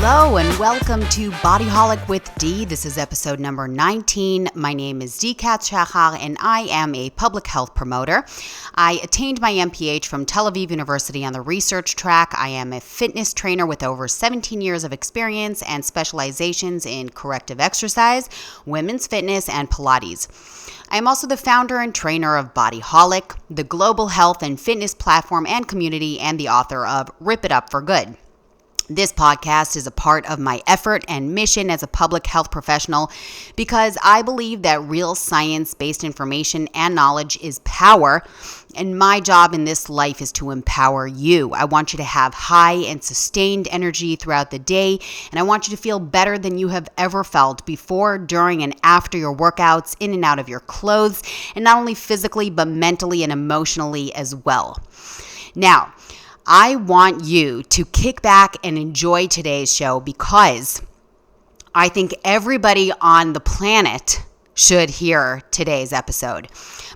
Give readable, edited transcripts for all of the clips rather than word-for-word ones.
Hello and welcome to Bodyholic with Dee. This is episode number 19. My name is Dee Katz-Shachar and I am a public health promoter. I attained my MPH from Tel Aviv University on the research track. I am a fitness trainer with over 17 years of experience and specializations in corrective exercise, women's fitness, and Pilates. I am also the founder and trainer of Bodyholic, the global health and fitness platform and community, and the author of Rip It Up for Good. This podcast is a part of my effort and mission as a public health professional because I believe that real science-based information and knowledge is power, and my job in this life is to empower you. I want you to have high and sustained energy throughout the day, and I want you to feel better than you have ever felt before, during, and after your workouts, in and out of your clothes, and not only physically, but mentally and emotionally as well. Now, I want you to kick back and enjoy today's show because I think everybody on the planet should hear today's episode.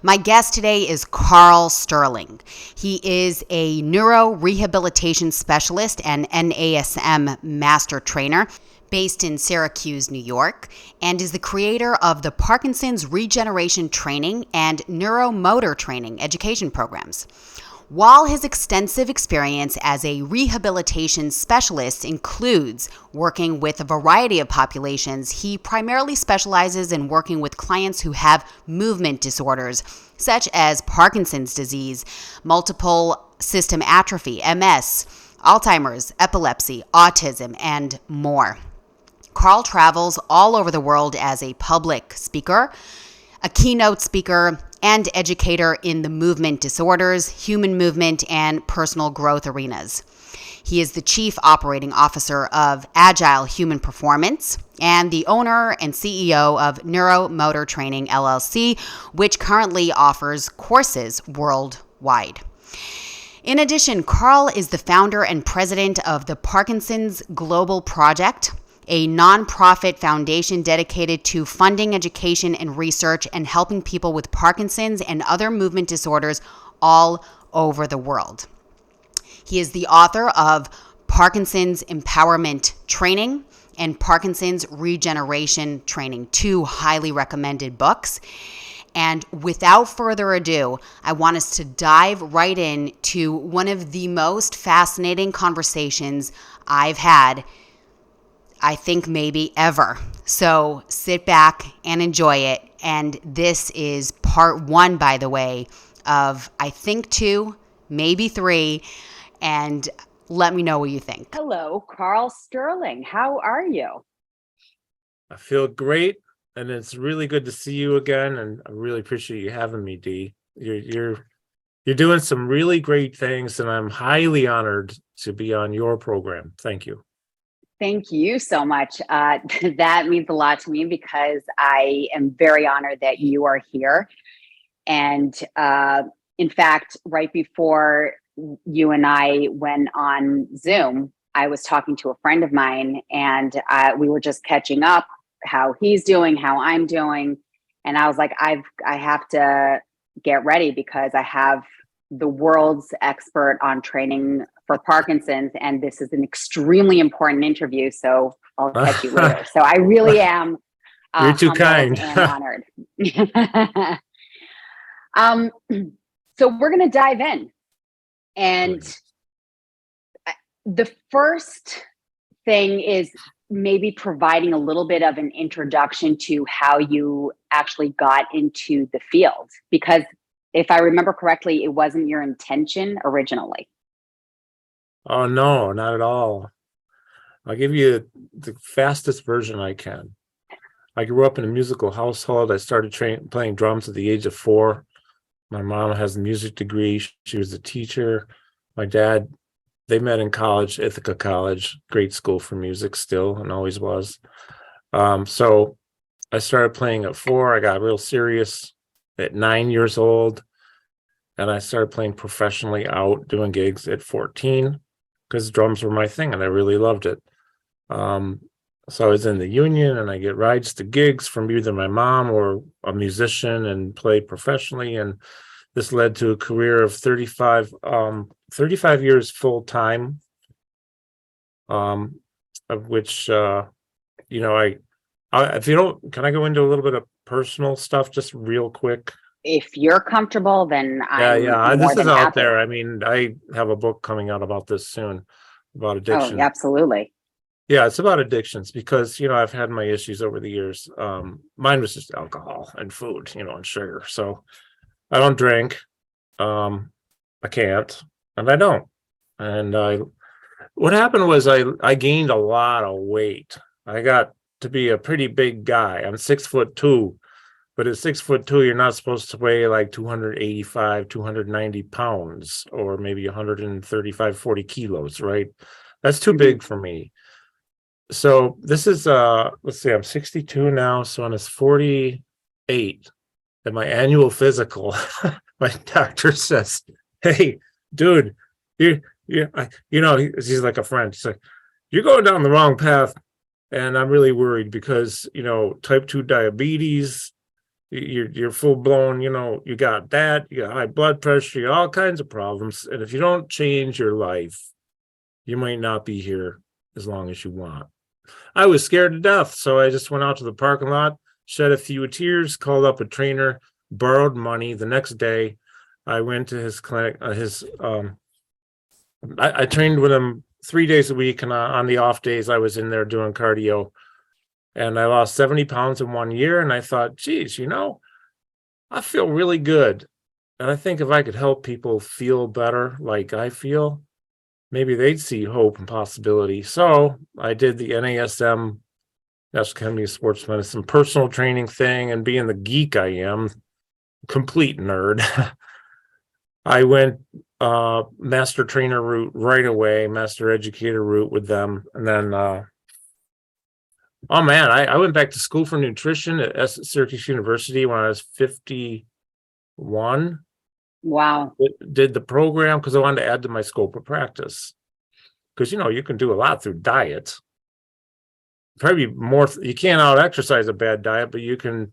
My guest today is Karl Sterling. He is a neuro-rehabilitation specialist and NASM Master Trainer based in Syracuse, New York, and is the creator of the Parkinson's Regeneration training and NeuroMotor training education programs. While his extensive experience as a rehabilitation specialist includes working with a variety of populations, he primarily specializes in working with clients who have movement disorders, such as Parkinson's disease, multiple system atrophy, MS, Alzheimer's, epilepsy, autism, and more. Karl travels all over the world as a public speaker, a keynote speaker, and educator in the movement disorders, human movement, and personal growth arenas. He is the Chief Operating Officer of Agile Human Performance and the owner and CEO of NeuroMotor Training, LLC, which currently offers courses worldwide. In addition, Karl is the founder and president of the Parkinson's Global Project, a nonprofit foundation dedicated to funding education and research and helping people with Parkinson's and other movement disorders all over the world. He is the author of Parkinson's Empowerment Training and Parkinson's Regeneration Training, two highly recommended books. And without further ado, I want us to dive right in to one of the most fascinating conversations I've had, I think maybe ever. So sit back and enjoy it. And this is part one, by the way, of I think 2, maybe 3. And let me know what you think. Hello, Karl Sterling. How are you? I feel great, and it's really good to see you again. And I really appreciate you having me, Dee. You're doing some really great things, and I'm highly honored to be on your program. Thank you. Thank you so much. That means a lot to me because I am very honored that you are here. And in fact, right before you and I went on Zoom, I was talking to a friend of mine and we were just catching up, how he's doing, how I'm doing. And I was like, I have to get ready because I have the world's expert on training for Parkinson's, and this is an extremely important interview, so I'll catch you later. So I really am You're too kind and honored. So we're going to dive in. And the first thing is maybe providing a little bit of an introduction to how you actually got into the field, because if I remember correctly, it wasn't your intention originally. Oh, no, not at all. I'll give you the fastest version I can. I grew up in a musical household. I started playing drums at the age of 4. My mom has a music degree. She was a teacher. My dad, they met in college, Ithaca College, great school for music still, and always was. So I started playing at 4. I got real serious at 9 years old. And I started playing professionally out, doing gigs at 14 because drums were my thing and I really loved it. So I was in the union and I get rides to gigs from either my mom or a musician and played professionally. And this led to a career of 35 years full time. of which, if you don't, can I go into a little bit of personal stuff just real quick? If you're comfortable, then I'm Yeah. more This is than out happy. there. I mean, I have a book coming out about this soon, about Oh, addiction. absolutely. Yeah, it's about addictions because, I've had my issues over the years. Mine was just alcohol and food, and sugar. So I don't drink. I can't, and I don't. And what happened was I gained a lot of weight. I got to be a pretty big guy. I'm 6'2", but at 6'2", you're not supposed to weigh like 285, 290 pounds, or maybe 135, 40 kilos, right? That's too big for me. So this is let's see, I'm 62 now, so on his 48 at my annual physical, my doctor says, "Hey, dude, he's like a friend. He's like, you're going down the wrong path, and I'm really worried because type 2 diabetes, you're full blown. You got that, you got high blood pressure, you got all kinds of problems, and if you don't change your life, you might not be here as long as you want." I was scared to death, so I just went out to the parking lot, shed a few tears, called up a trainer, borrowed money. The next day, I went to his clinic. I trained with him 3 days a week, and on the off days, I was in there doing cardio. And I lost 70 pounds in 1 year, and I thought, geez, I feel really good. And I think if I could help people feel better like I feel, maybe they'd see hope and possibility. So I did the NASM, National Academy of Sports Medicine, personal training thing, and being the geek I am, complete nerd, I went master trainer route right away, master educator route with them. And then, oh man, I went back to school for nutrition at Syracuse University when I was 51. Wow. Did the program because I wanted to add to my scope of practice. Because, you can do a lot through diet. Probably more, you can't out exercise a bad diet, but you can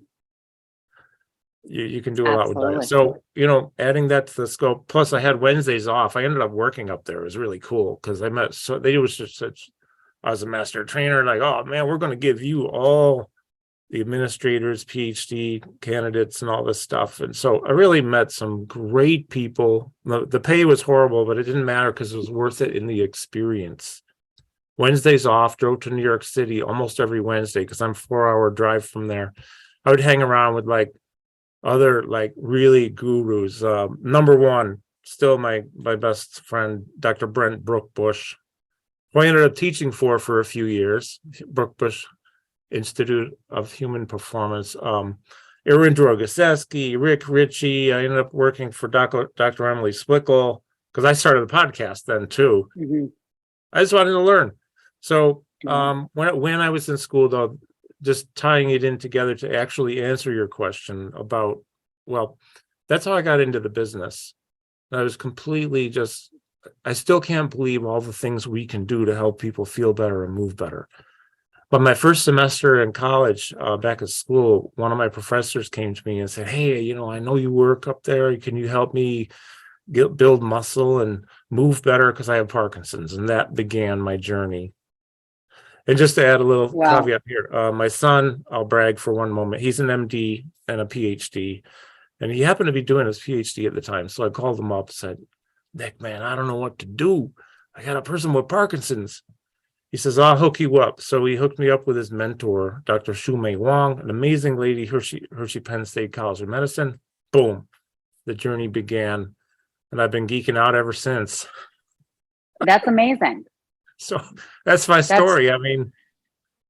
do a lot with diet. Absolutely. So, adding that to the scope, plus I had Wednesdays off. I ended up working up there. It was really cool because they was just such, I was a master trainer, like, oh man, we're going to give you all the administrators, PhD candidates, and all this stuff. And so I really met some great people. The pay was horrible, but it didn't matter because it was worth it in the experience. Wednesdays off, drove to New York City almost every Wednesday because I'm 4-hour drive from there. I would hang around with other really gurus. Number one, still my best friend, Dr. Brent Brookbush, who I ended up teaching for a few years. Brookbush Institute of Human Performance. Erin Drogoseski, Rick Ritchie. I ended up working for Dr. Emily Splickle because I started a podcast then too. Mm-hmm. I just wanted to learn. So when I was in school, though, just tying it in together to actually answer your question about, well, that's how I got into the business. I was completely I still can't believe all the things we can do to help people feel better and move better. But my first semester in college, back at school, one of my professors came to me and said, "Hey, I know you work up there. Can you help me build muscle and move better? Because I have Parkinson's." And that began my journey. And just to add a little caveat here, my son, I'll brag for one moment, he's an MD and a PhD, and he happened to be doing his PhD at the time. So I called him up and said, "Nick, man, I don't know what to do. I got a person with Parkinson's." He says, "I'll hook you up." So he hooked me up with his mentor, Dr. Shumei Wong, an amazing lady, Hershey Penn State College of Medicine. Boom, the journey began, and I've been geeking out ever since. That's amazing. So that's my story. I mean,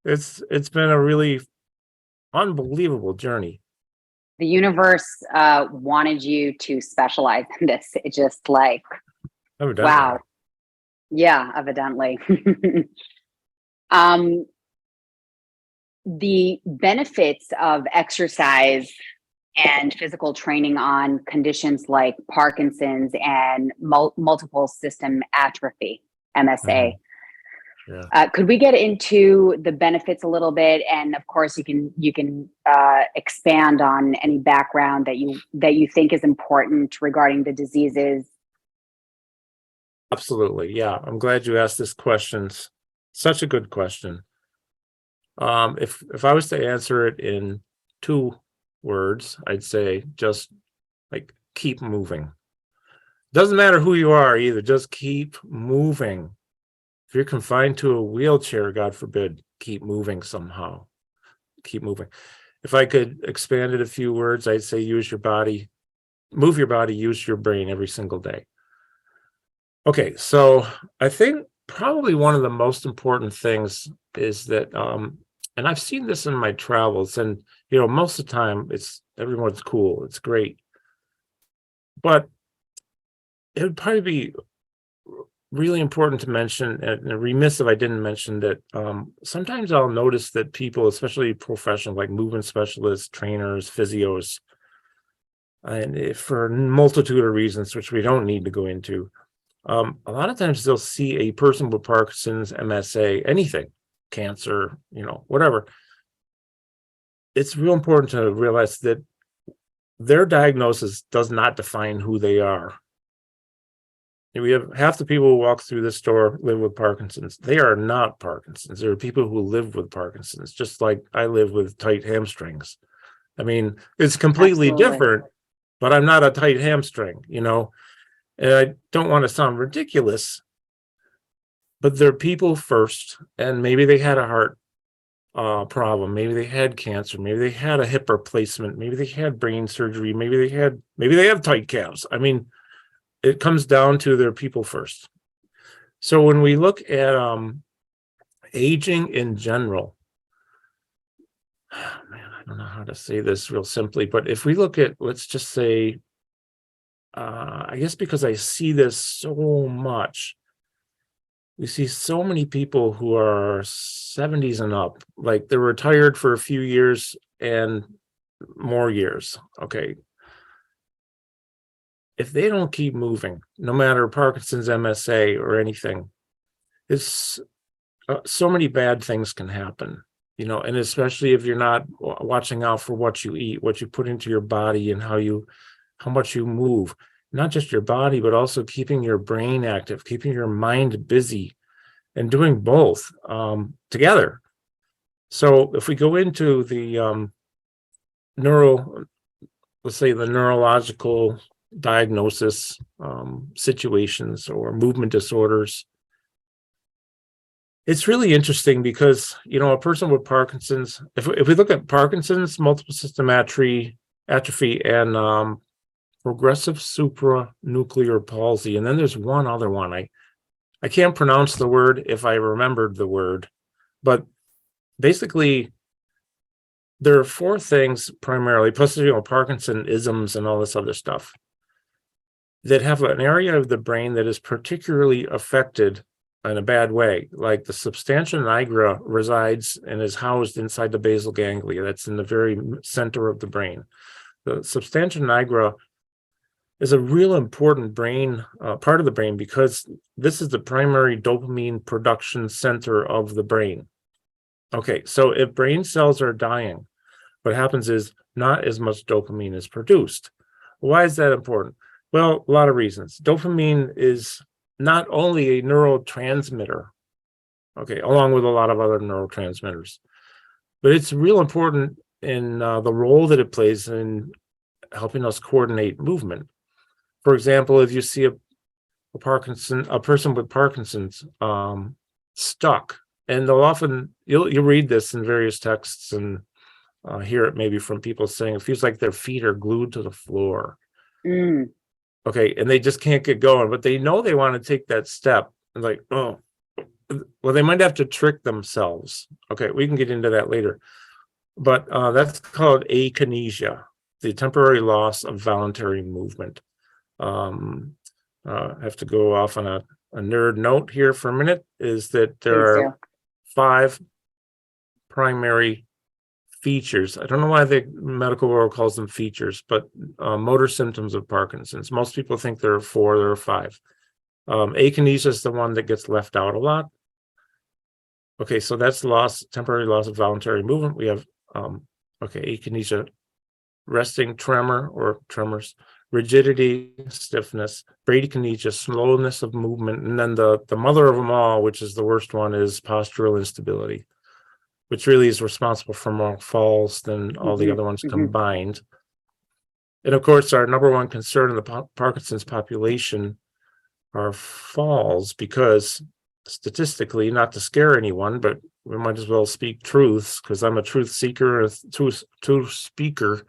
it's been a really unbelievable journey. The universe wanted you to specialize in this. It's just like, Evidently. wow. Yeah, evidently. The benefits of exercise and physical training on conditions like Parkinson's and multiple system atrophy, MSA. Yeah. Could we get into the benefits a little bit? And of course, you can expand on any background that you think is important regarding the diseases. Absolutely. Yeah. I'm glad you asked this questions. Such a good question. If I was to answer it in 2 words, I'd say just like keep moving. Doesn't matter who you are either, just keep moving. If you're confined to a wheelchair, God forbid, keep moving somehow. Keep moving. If I could expand it a few words, I'd say use your body, move your body, use your brain every single day. Okay, so I think probably one of the most important things is that, and I've seen this in my travels, and most of the time everyone's cool, it's great, but it would probably be really important to mention, and remiss if I didn't mention that sometimes I'll notice that people, especially professionals like movement specialists, trainers, physios, and for a multitude of reasons, which we don't need to go into, a lot of times they'll see a person with Parkinson's, MSA, anything, cancer, whatever. It's real important to realize that their diagnosis does not define who they are. We have half the people who walk through this door live with Parkinson's. They are not Parkinson's. There are people who live with Parkinson's, just like I live with tight hamstrings. I mean, it's completely different, but I'm not a tight hamstring, and I don't want to sound ridiculous, but they're people first, and maybe they had a heart problem, maybe they had cancer, maybe they had a hip replacement, maybe they had brain surgery, maybe they have tight calves. I mean, it comes down to their people first. So when we look at aging in general, man, I don't know how to say this real simply, but if we look at, let's just say, I guess because I see this so much, we see so many people who are 70s and up, like they're retired for a few years and more years. Okay. If they don't keep moving, no matter Parkinson's, MSA, or anything, it's so many bad things can happen, and especially if you're not watching out for what you eat, what you put into your body, and how much you move, not just your body, but also keeping your brain active, keeping your mind busy, and doing both together. So if we go into the let's say the neurological diagnosis situations or movement disorders, it's really interesting because a person with Parkinson's, if we look at Parkinson's, multiple system atrophy, and progressive supranuclear palsy, and then there's one other one, I can't pronounce the word if I remembered the word, but basically there are 4 things primarily, plus Parkinsonisms and all this other stuff, that have an area of the brain that is particularly affected in a bad way. Like the substantia nigra resides and is housed inside the basal ganglia. That's in the very center of the brain. The substantia nigra is a real important brain, part of the brain, because this is the primary dopamine production center of the brain. Okay, so if brain cells are dying, what happens is not as much dopamine is produced. Why is that important? Well, a lot of reasons. Dopamine is not only a neurotransmitter, okay, along with a lot of other neurotransmitters, but it's real important in the role that it plays in helping us coordinate movement. For example, if you see a person with Parkinson's stuck, and they'll often, you'll read this in various texts and hear it maybe from people saying it feels like their feet are glued to the floor. Okay, and they just can't get going, but they know they want to take that step. And like, oh, well, they might have to trick themselves. Okay, we can get into that later. But that's called akinesia, the temporary loss of voluntary movement. I have to go off on a nerd note here for a minute, is that there are 5 primary features. I don't know why the medical world calls them features, but motor symptoms of Parkinson's. Most people think there are 4, there are 5. Akinesia is the one that gets left out a lot. Okay, so that's temporary loss of voluntary movement. We have akinesia, resting tremor or tremors, rigidity, stiffness, bradykinesia, slowness of movement, and then the mother of them all, which is the worst one, is postural instability, which really is responsible for more falls than all the other ones combined. And of course, our number one concern in the Parkinson's population are falls, because statistically, not to scare anyone, but we might as well speak truths, because I'm a truth seeker, a truth speaker.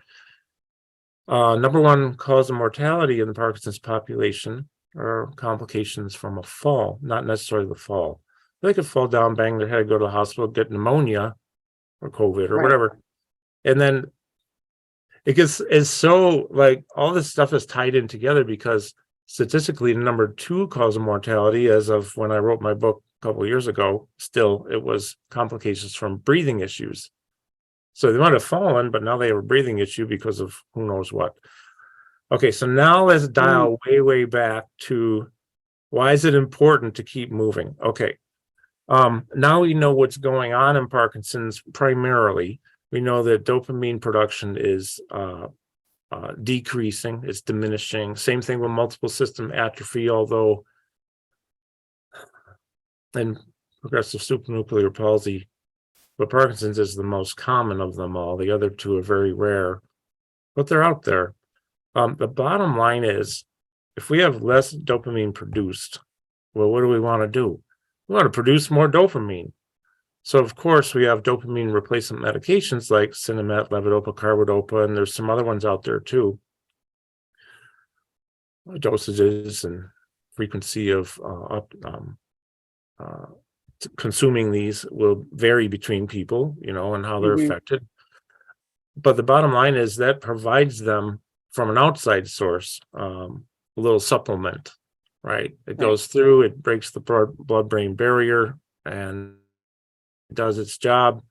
Number one cause of mortality in the Parkinson's population are complications from a fall, not necessarily the fall. They could fall down, bang their head, go to the hospital, get pneumonia or COVID or whatever. And then it's so, like, all this stuff is tied in together, because statistically, the number two cause of mortality, as of when I wrote my book a couple of years ago, still, it was complications from breathing issues. So they might have fallen, but now they have a breathing issue because of who knows what. Okay, so now let's dial way back to, why is it important to keep moving? Okay, now we know what's going on in Parkinson's primarily. We know that dopamine production is decreasing, it's diminishing. Same thing with multiple system atrophy, although in progressive supranuclear palsy, but Parkinson's is the most common of them all. The other two are very rare, but they're out there. The bottom line is, if we have less dopamine produced, well, what do we want to do? We want to produce more dopamine. So, of course, we have dopamine replacement medications like Sinemet, levodopa, carbidopa, and there's some other ones out there too. Dosages and frequency of consuming these will vary between people, and how they're affected. But the bottom line is that provides them from an outside source, a little supplement, right? It goes through, it breaks the blood-brain barrier, and does its job,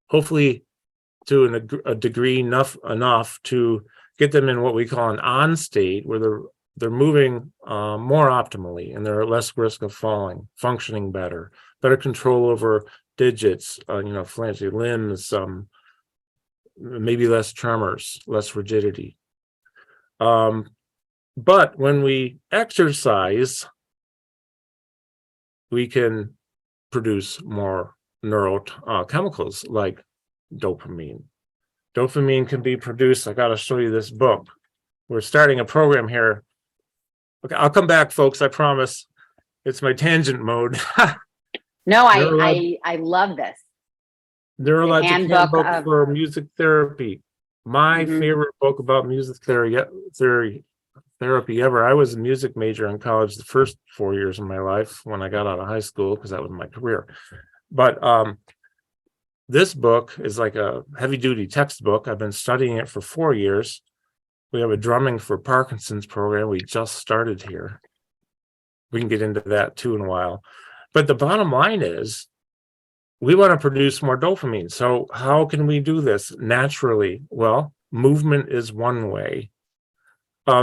hopefully to a degree enough to get them in what we call an on state, where they're moving more optimally, and they're at less risk of falling, functioning better control over digits, phalange limbs, maybe less tremors, less rigidity. But when we exercise, we can produce more neurochemicals like dopamine. Dopamine can be produced. I got to show you this book. We're starting a program here. Okay, I'll come back, folks. I promise. It's my tangent mode. No, I love this. Neurologic Handbook for Music Therapy. My favorite book about music therapy ever. I was a music major in college the first 4 years of my life when I got out of high school, because that was my career. But this book is like a heavy-duty textbook. I've been studying it for 4 years. We have a drumming for Parkinson's program we just started here. We can get into that too in a while. But the bottom line is, we want to produce more dopamine. So how can we do this naturally? Well, movement is one way.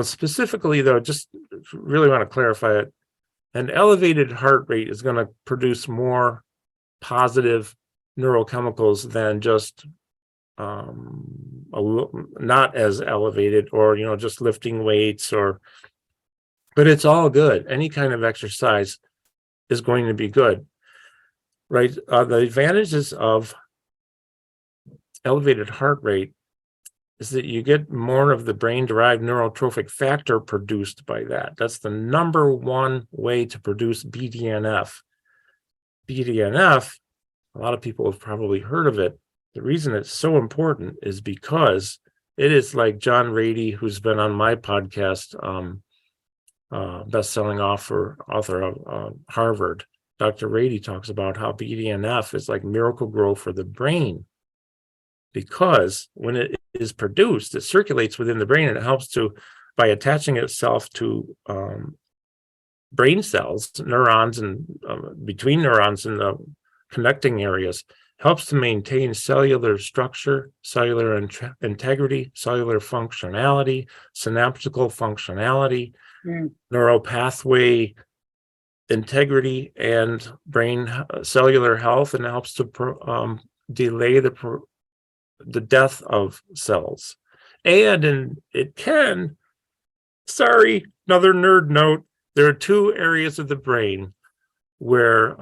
Specifically, though, just really want to clarify it. An elevated heart rate is going to produce more positive neurochemicals than just not as elevated, or just lifting weights, but it's all good. Any kind of exercise is going to be good, right? The advantages of elevated heart rate is that you get more of the brain-derived neurotrophic factor produced by that. That's the number one way to produce BDNF. BDNF, a lot of people have probably heard of it. The reason it's so important is because it is, like John Rady, who's been on my podcast, best-selling author of Harvard. Dr. Rady talks about how BDNF is like miracle grow for the brain, because when it is produced, it circulates within the brain, and it helps to, by attaching itself to brain cells, neurons, and between neurons in the connecting areas, helps to maintain cellular structure, cellular integrity, cellular functionality, synaptical functionality, neuropathway integrity, and brain cellular health, and helps to delay the death of cells. And it can Sorry, another nerd note. There are two areas of the brain where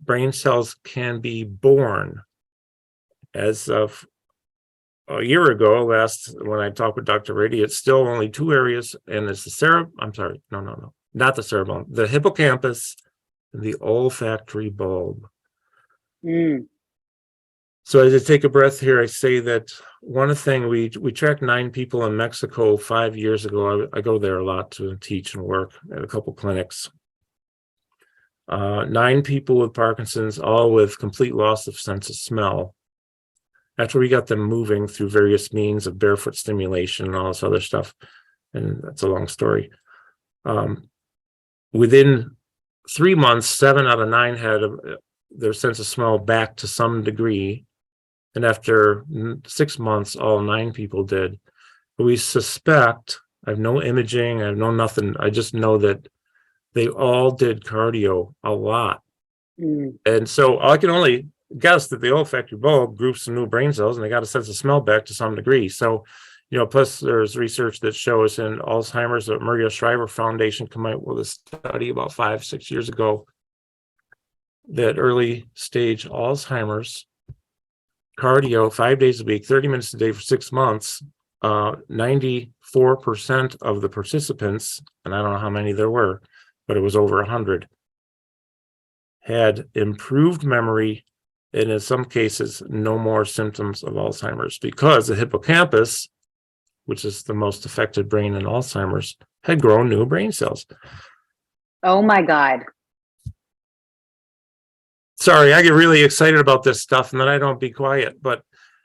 brain cells can be born. As of a year ago, when I talked with Dr. Rady, it's still only two areas, and it's the I'm sorry, no, not the cerebellum, the hippocampus and the olfactory bulb. Mm. So as I take a breath here, I say that one thing, we tracked 9 people in Mexico 5 years ago. I go there a lot to teach and work at a couple clinics. 9 people with Parkinson's, all with complete loss of sense of smell. After we got them moving through various means of barefoot stimulation and all this other stuff, and that's a long story. Within 3 months, 7 out of 9 had their sense of smell back to some degree. And after 6 months, all 9 people did. But we suspect, I have no imaging, I have no nothing. I just know that they all did cardio a lot. Mm. And so I can only guess that the olfactory bulb groups some new brain cells, and they got a sense of smell back to some degree. So, plus there's research that shows in Alzheimer's, the Maria Shriver Foundation came out with a study about 5-6 years ago that early stage Alzheimer's cardio 5 days a week, 30 minutes a day for 6 months, 94% of the participants, and I don't know how many there were, but it was over 100, had improved memory, and in some cases, no more symptoms of Alzheimer's, because the hippocampus, which is the most affected brain in Alzheimer's, had grown new brain cells. Oh my God. Sorry, I get really excited about this stuff, and then I don't be quiet, but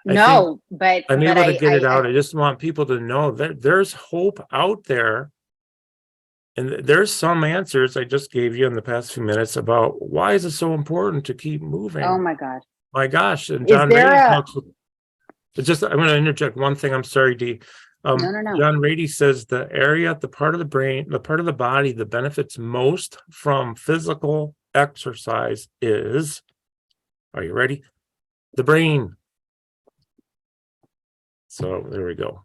I'm able to get it out. I just want people to know that there's hope out there. And there's some answers I just gave you in the past few minutes about why is it so important to keep moving. Oh my God. My gosh. And John Rady talks with, I'm going to interject one thing. I'm sorry, Dee. No. John Rady says the part of the brain, the part of the body that benefits most from physical exercise is, are you ready? The brain. So there we go.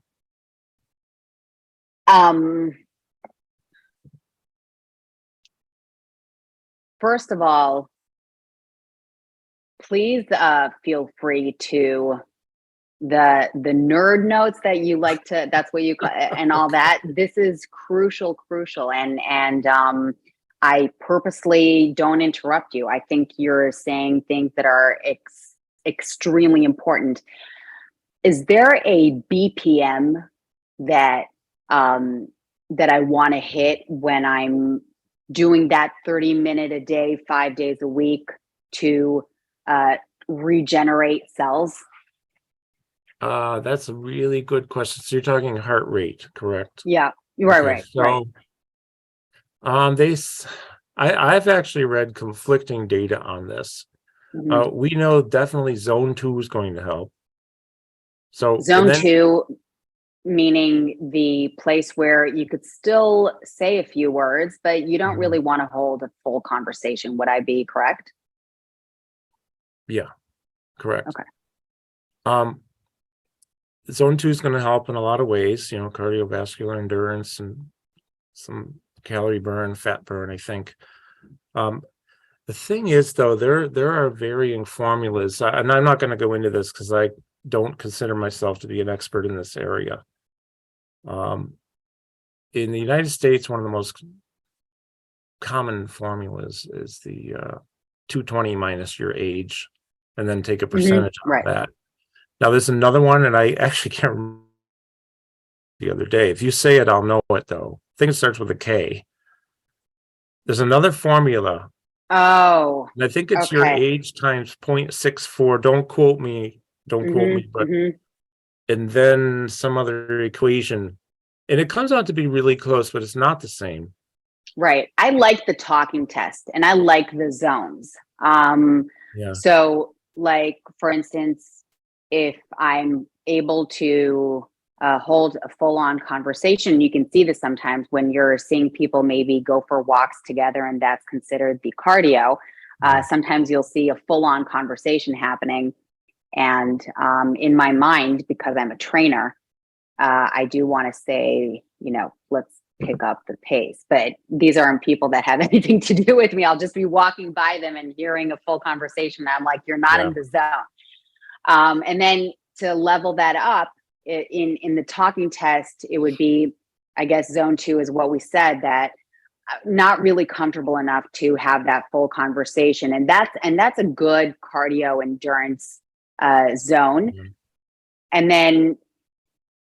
First of all, please feel free to the nerd notes that you like to, that's what you call and all that. This is crucial. And I purposely don't interrupt you. I think you're saying things that are extremely important. Is there a BPM that I want to hit when I'm doing that 30-minute a day, 5 days a week to regenerate cells? That's a really good question. So you're talking heart rate, correct? Yeah, right. So, I've actually read conflicting data on this. Mm-hmm. We know definitely zone 2 is going to help. So zone 2, meaning the place where you could still say a few words, but you don't really want to hold a full conversation. Would I be correct? Yeah, correct. Okay. Zone 2 is going to help in a lot of ways, cardiovascular endurance and some calorie burn, fat burn, I think. The thing is, though, there are varying formulas, and I'm not going to go into this because I don't consider myself to be an expert in this area. In the United States, one of the most common formulas is the 220 minus your age, and then take a percentage of that. Now, there's another one, and I actually can't remember the other day. If you say it, I'll know it, though. I think it starts with a K. There's another formula. Oh. And I think it's your age times 0.64. Don't quote me, but and then some other equation. And it comes out to be really close, but it's not the same. Right. I like the talking test, and I like the zones. So, like, for instance, if I'm able to hold a full-on conversation, you can see this sometimes when you're seeing people maybe go for walks together, and that's considered the cardio. Sometimes you'll see a full-on conversation happening. And in my mind, because I'm a trainer, I do want to say, let's pick up the pace. But these aren't people that have anything to do with me. I'll just be walking by them and hearing a full conversation. I'm like, you're not in the zone. And then to level that up in the talking test, it would be, I guess, zone 2 is what we said, that not really comfortable enough to have that full conversation. And that's a good cardio endurance zone. Mm-hmm. And then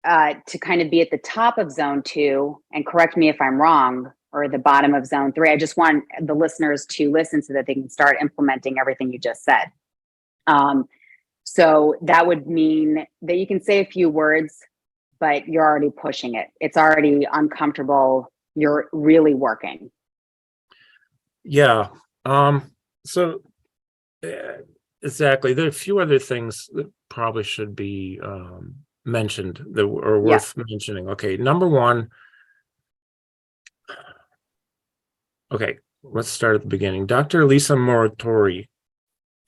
to kind of be at the top of zone 2, and correct me if I'm wrong, or the bottom of zone 3. I just want the listeners to listen so that they can start implementing everything you just said. So that would mean that you can say a few words, but you're already pushing it. It's already uncomfortable. You're really working. Yeah. So exactly. There are a few other things that probably should be mentioned that are worth mentioning. Okay. Number one. Okay. Let's start at the beginning. Dr. Lisa Moratori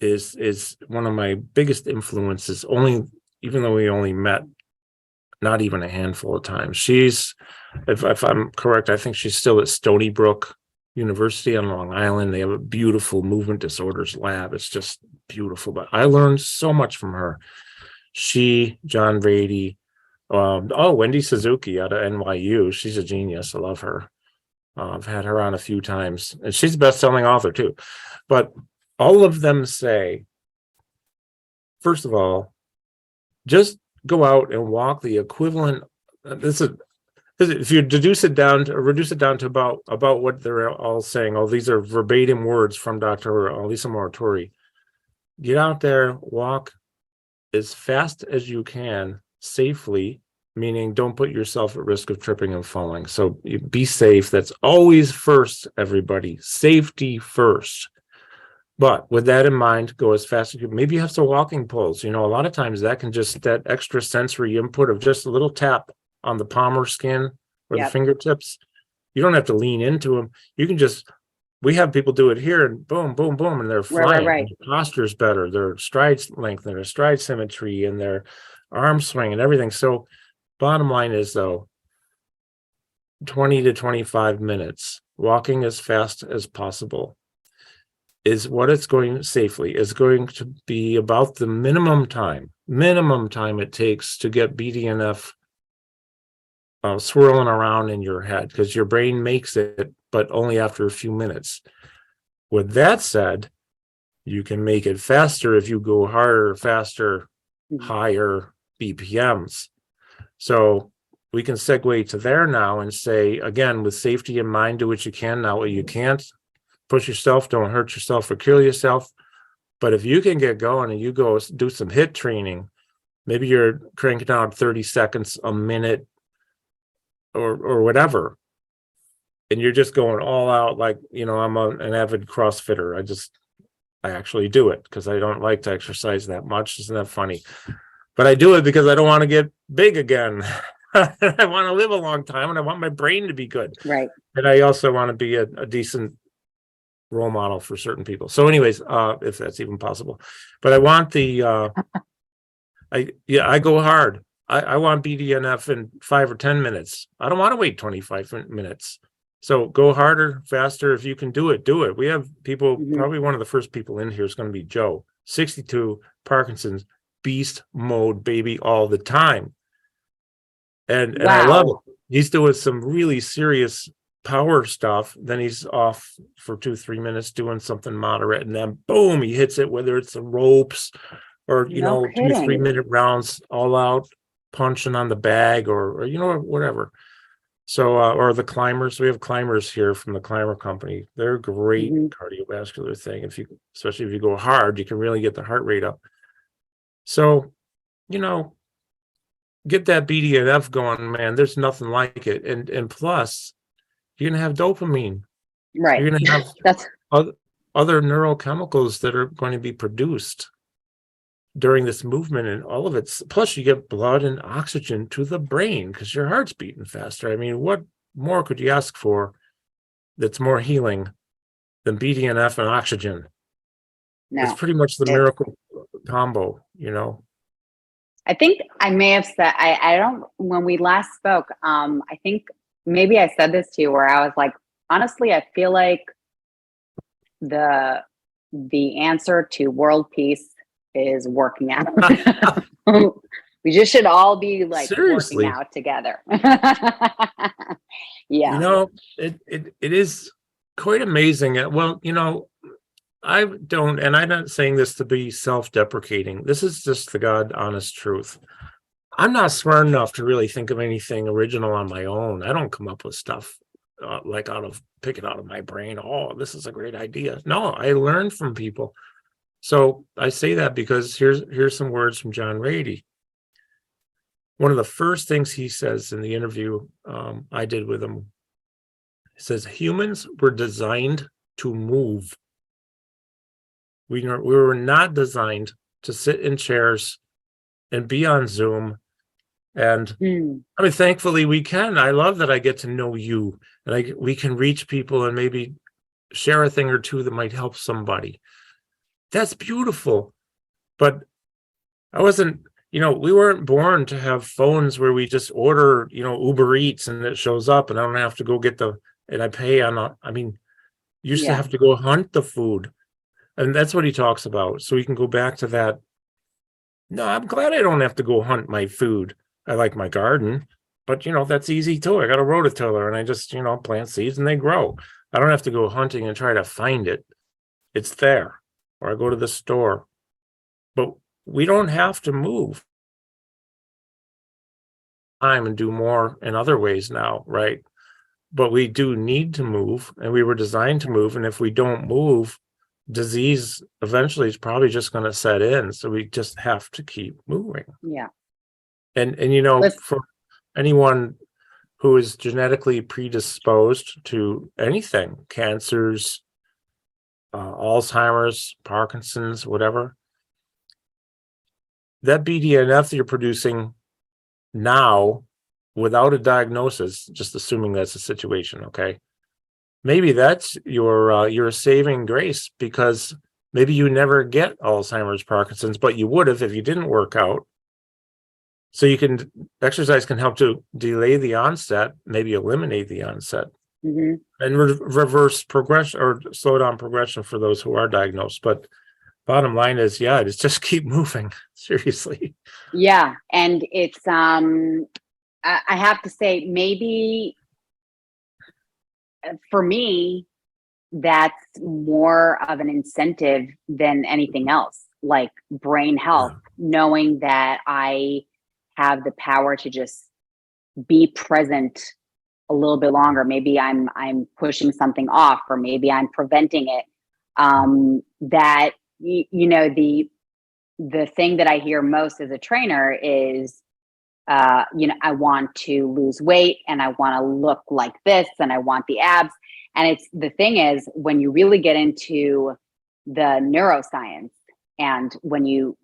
is one of my biggest influences, even though we only met not even a handful of times. She's, if I'm correct, I think she's still at Stony Brook University on Long Island. They have a beautiful movement disorders lab. It's just beautiful. But I learned so much from her. She, John Brady, Wendy Suzuki out of NYU. She's a genius. I love her. I've had her on a few times, and she's a best-selling author too. But all of them say, first of all, just go out and walk the equivalent. If you reduce it down to about what they're all saying. Oh, these are verbatim words from Dr. Lisa Moratori. Get out there, walk as fast as you can safely, meaning don't put yourself at risk of tripping and falling. So be safe. That's always first, everybody. Safety first. But with that in mind, go as fast as you can. Maybe you have some walking poles. A lot of times that extra sensory input of just a little tap on the palmar skin or the fingertips. You don't have to lean into them. You can we have people do it here and boom, boom, boom, and they're flying. Right. Their posture's better. Their stride length and their stride symmetry and their arm swing and everything. So bottom line is, though, 20 to 25 minutes, walking as fast as possible is what it's going safely is going to be about the minimum time it takes to get BDNF swirling around in your head, because your brain makes it, but only after a few minutes. With that said, you can make it faster if you go harder, faster, higher BPMs. So we can segue to there now and say, again, with safety in mind, do what you can. Now, what you can't, push yourself, don't hurt yourself or kill yourself. But if you can get going and you go do some HIIT training, maybe you're cranking out 30 seconds a minute or whatever, and you're just going all out, like, I'm an avid CrossFitter. I actually do it because I don't like to exercise that much. Isn't that funny? But I do it because I don't want to get big again. I want to live a long time, and I want my brain to be good. Right. And I also want to be a decent role model for certain people. So anyways, if that's even possible, but I want I go hard. I want BDNF in 5 or 10 minutes. I don't want to wait 25 minutes. So go harder, faster. If you can do it, do it. We have people, probably one of the first people in here is going to be Joe, 62, Parkinson's, beast mode, baby, all the time. And I love it. He's doing some really serious power stuff, then he's off for 2-3 minutes doing something moderate, and then boom, he hits it, whether it's the ropes or 2-3 minute rounds, all out punching on the bag or whatever. So or the climbers, we have climbers here from the climber company. They're a great cardiovascular thing. Especially if you go hard, you can really get the heart rate up. So get that BDNF going, man. There's nothing like it. And plus, you're going to have dopamine. Right. You're going to have other neurochemicals that are going to be produced during this movement, and all of it. Plus, you get blood and oxygen to the brain because your heart's beating faster. I mean, what more could you ask for that's more healing than BDNF and oxygen? No. It's pretty much the miracle combo, I think I may have said, I don't, when we last spoke, I think maybe I said this to you where I was like, honestly, I feel like the answer to world peace is working out. We just should all be like working Seriously, out together. you Yeah. know, it is quite amazing. Well, you know, I don't, and I'm not saying this to be self-deprecating. This is just the God honest truth. I'm not smart enough to really think of anything original on my own. I don't come up with stuff like pick it out of my brain. Oh, this is a great idea. No, I learn from people. So I say that because here's some words from John Rady. One of the first things he says in the interview I did with him, he says, humans were designed to move. We were not designed to sit in chairs and be on Zoom. And I mean, thankfully we can. I love that I get to know you, and we can reach people and maybe share a thing or two that might help somebody. That's beautiful. But I wasn't, we weren't born to have phones where we just order, Uber Eats and it shows up and I don't have to go and I pay you used to have to go hunt the food. And that's what he talks about. So we can go back to that. No, I'm glad I don't have to go hunt my food. I like my garden, but that's easy too. I got a rototiller and I just, plant seeds and they grow. I don't have to go hunting and try to find it. It's there. Or I go to the store. But we don't have to move time and do more in other ways now, right? But we do need to move, and we were designed to move. And if we don't move, disease eventually is probably just going to set in. So we just have to keep moving. Yeah. And for anyone who is genetically predisposed to anything, cancers, Alzheimer's, Parkinson's, whatever, that BDNF that you're producing now without a diagnosis, just assuming that's the situation, okay? Maybe that's your saving grace, because maybe you never get Alzheimer's, Parkinson's, but you would have if you didn't work out. So exercise can help to delay the onset, maybe eliminate the onset, and reverse progression or slow down progression for those who are diagnosed. But bottom line is, it's just keep moving. Seriously. Yeah. And it's, I have to say, maybe for me, that's more of an incentive than anything else, like brain health, knowing that I have the power to just be present a little bit longer. Maybe I'm pushing something off, or maybe I'm preventing it. That, the thing that I hear most as a trainer is, I want to lose weight and I want to look like this and I want the abs. And it's the thing is, when you really get into the neuroscience, and when you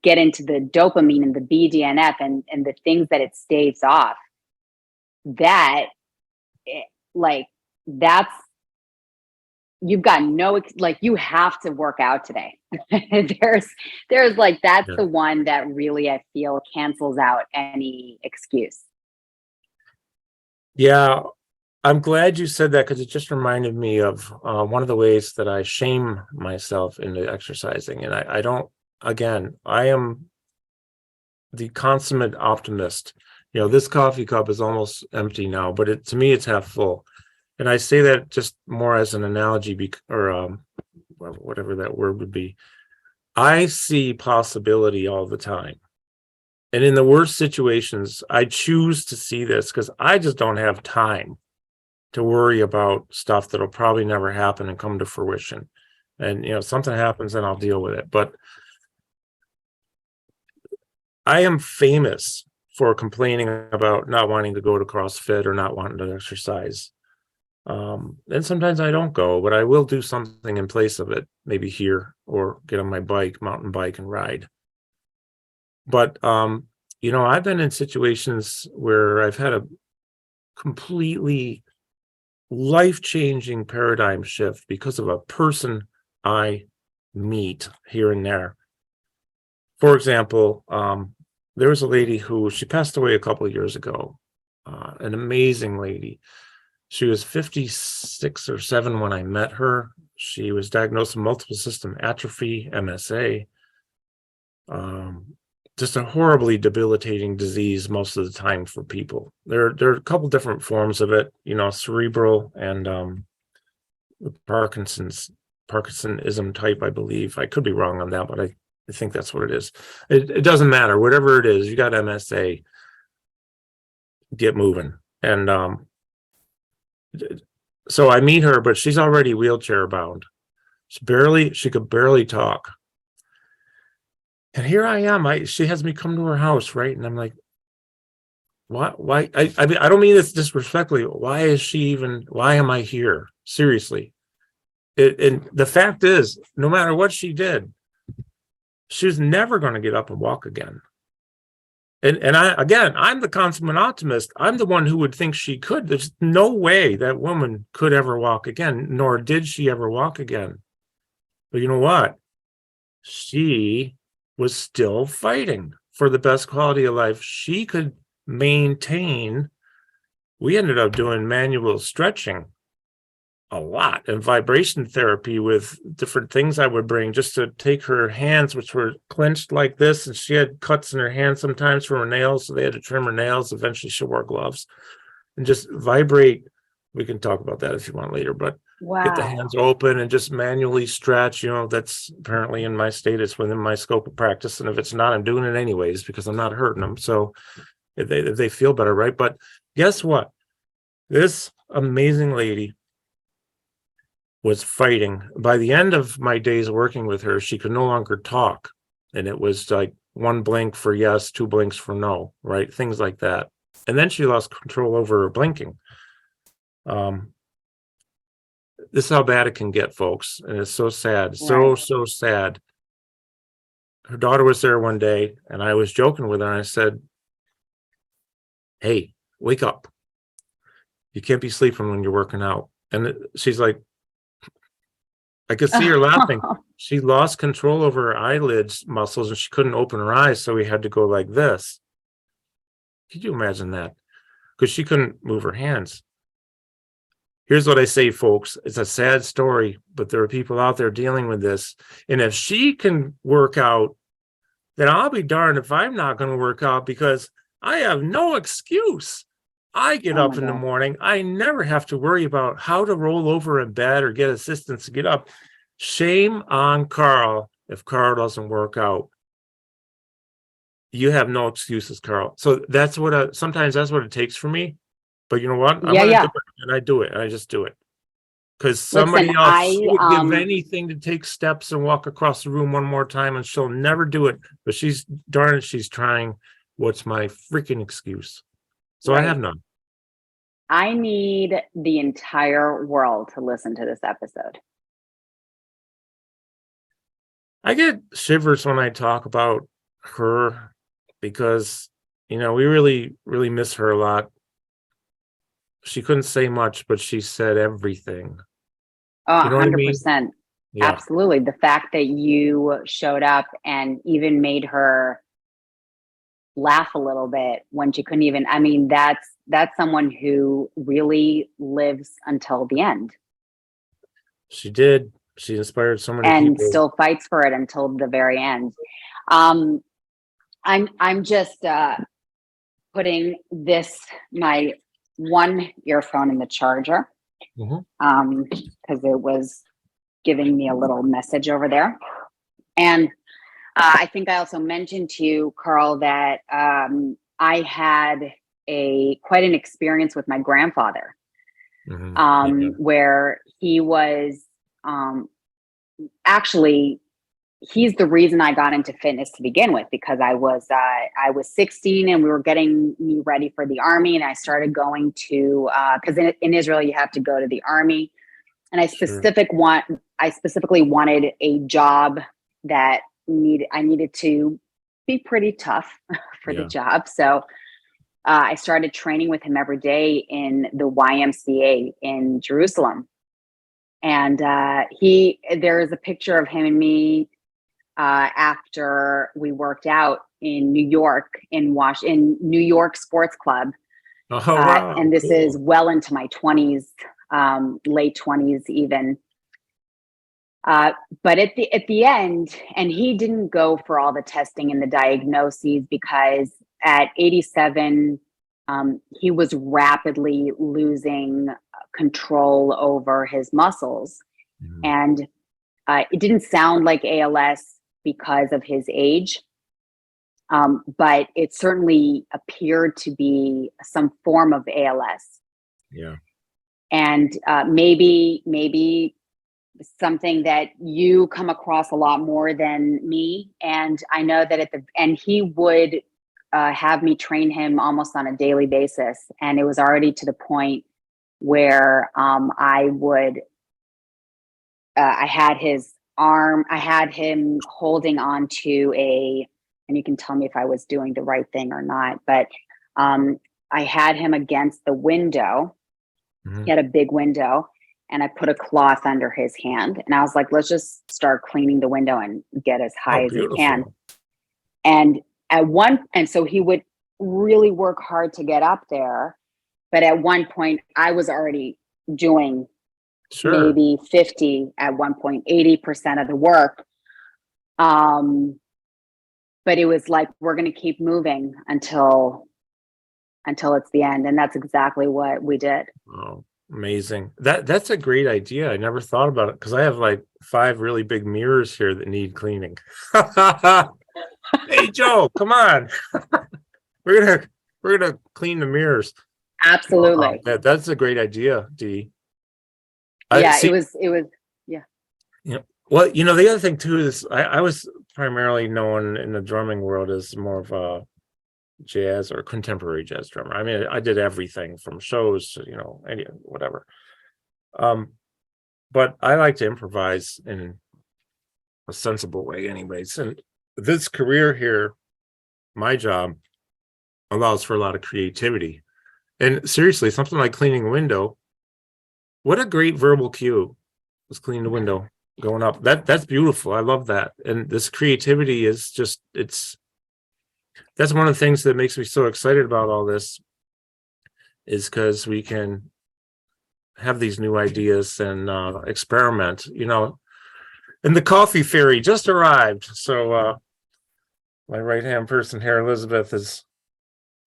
get into the dopamine and the BDNF and the things that it staves off, that's, you've got you have to work out today. there's that's the one that really, I feel, cancels out any excuse. Yeah. I'm glad you said that, because it just reminded me of one of the ways that I shame myself into exercising. And I am the consummate optimist. This coffee cup is almost empty now, but to me, it's half full. And I say that just more as an analogy, or whatever that word would be. I see possibility all the time. And in the worst situations, I choose to see this because I just don't have time to worry about stuff that'll probably never happen and come to fruition. And, something happens and I'll deal with it. But I am famous for complaining about not wanting to go to CrossFit or not wanting to exercise. And sometimes I don't go, but I will do something in place of it, maybe here, or get on my mountain bike and ride. But, I've been in situations where I've had a completely life-changing paradigm shift because of a person I meet here and there. For example, there was a lady she passed away a couple of years ago. an amazing lady. She was 56 or 7 when I met her. She was diagnosed with multiple system atrophy, MSA. Just a horribly debilitating disease most of the time for people. There are a couple different forms of it, cerebral and Parkinsonism type, I believe. I could be wrong on that, but I think that's what it is. It doesn't matter. Whatever it is, you got MSA, get moving. And so I meet her, but she's already wheelchair bound. She could barely talk. And here I am. She has me come to her house, right? And I'm like, why? I mean, I don't mean this disrespectfully. Why am I here? Seriously. And the fact is, no matter what she did, she was never going to get up and walk again. And I'm the consummate optimist. I'm the one who would think she could. There's no way that woman could ever walk again, nor did she ever walk again. But you know what? She was still fighting for the best quality of life she could maintain. We ended up doing manual stretching a lot and vibration therapy with different things I would bring just to take her hands, which were clenched like this, and she had cuts in her hands sometimes from her nails, so they had to trim her nails. Eventually she'll wear gloves and just vibrate. We can talk about that if you want later, but get the hands open and just manually stretch. That's apparently in my state, it's within my scope of practice, and if it's not, I'm doing it anyways because I'm not hurting them. So if they feel better, right? But guess what? This amazing lady was fighting. By the end of my days working with her, she could no longer talk, and it was like 1 blink for yes, 2 blinks for no, right? Things like that. And then she lost control over her blinking. This is how bad it can get, folks. And it's so sad. So sad. Her daughter was there one day, and I was joking with her, and I said, "Hey, wake up. You can't be sleeping when you're working out." And she's like, I could see her laughing. She lost control over her eyelids muscles, and she couldn't open her eyes, so we had to go like this. Could you imagine that? Because she couldn't move her hands. Here's what I say, folks. It's a sad story, but there are people out there dealing with this. And if she can work out, then I'll be darned if I'm not going to work out, because I have no excuse. I get up in the morning. I never have to worry about how to roll over in bed or get assistance to get up. Shame on Karl if Karl doesn't work out. You have no excuses, Karl. So sometimes that's what it takes for me. But you know what? I'm gonna do it, and I do it, and I just do it. Because somebody else would give anything to take steps and walk across the room one more time, and she'll never do it. But she's trying. What's my freaking excuse? So I have none. I need the entire world to listen to this episode. I get shivers when I talk about her because, we really, really miss her a lot. She couldn't say much, but she said everything. Oh, 100%. Yeah. Absolutely. The fact that you showed up and even made her laugh a little bit when she couldn't even, that's someone who really lives until the end. She did. She inspired so many and people. Still fights for it until the very end. I'm just putting my one earphone in the charger because it was giving me a little message over there. And I think I also mentioned to you, Karl, that I had quite an experience with my grandfather, where he was actually, he's the reason I got into fitness to begin with, because I was 16 and we were getting me ready for the army, and I started going to because in Israel you have to go to the army, and I specifically wanted a job that I needed to be pretty tough for the job. So I started training with him every day in the YMCA in Jerusalem. And there is a picture of him and me after we worked out in New York, in New York Sports Club. Oh, wow. And this Cool. is well into my 20s, late 20s even. But at the end, and he didn't go for all the testing and the diagnoses, because at 87, he was rapidly losing control over his muscles. Mhm. And it didn't sound like ALS because of his age, but it certainly appeared to be some form of ALS. Yeah. And maybe something that you come across a lot more than me. And I know that and he would have me train him almost on a daily basis. And it was already to the point where I had his arm, I had him holding on to and you can tell me if I was doing the right thing or not, but I had him against the window. Mhm. He had a big window, and I put a cloth under his hand, and I was like, let's just start cleaning the window and get as high as we can. Beautiful. And so he would really work hard to get up there. But at one point I was already doing Sure. maybe 50, at one point 80% of the work. But it was like, we're going to keep moving until it's the end. And that's exactly what we did. Oh, amazing. That's a great idea. I never thought about it, because I have like 5 really big mirrors here that need cleaning. Hey, Joe, come on. We're gonna clean the mirrors. Absolutely. That's a great idea, Dee. It was Yeah. Well, the other thing too is I was primarily known in the drumming world as more of a jazz or contemporary jazz drummer. I mean, I did everything from shows to, whatever. But I like to improvise in a sensible way anyways. And this career here, my job, allows for a lot of creativity. And seriously, something like cleaning a window, what a great verbal cue was cleaning the window going up. That's beautiful. I love that. And this creativity is just, that's one of the things that makes me so excited about all this, is because we can have these new ideas and experiment, and the coffee fairy just arrived. So my right-hand person here, Elizabeth, is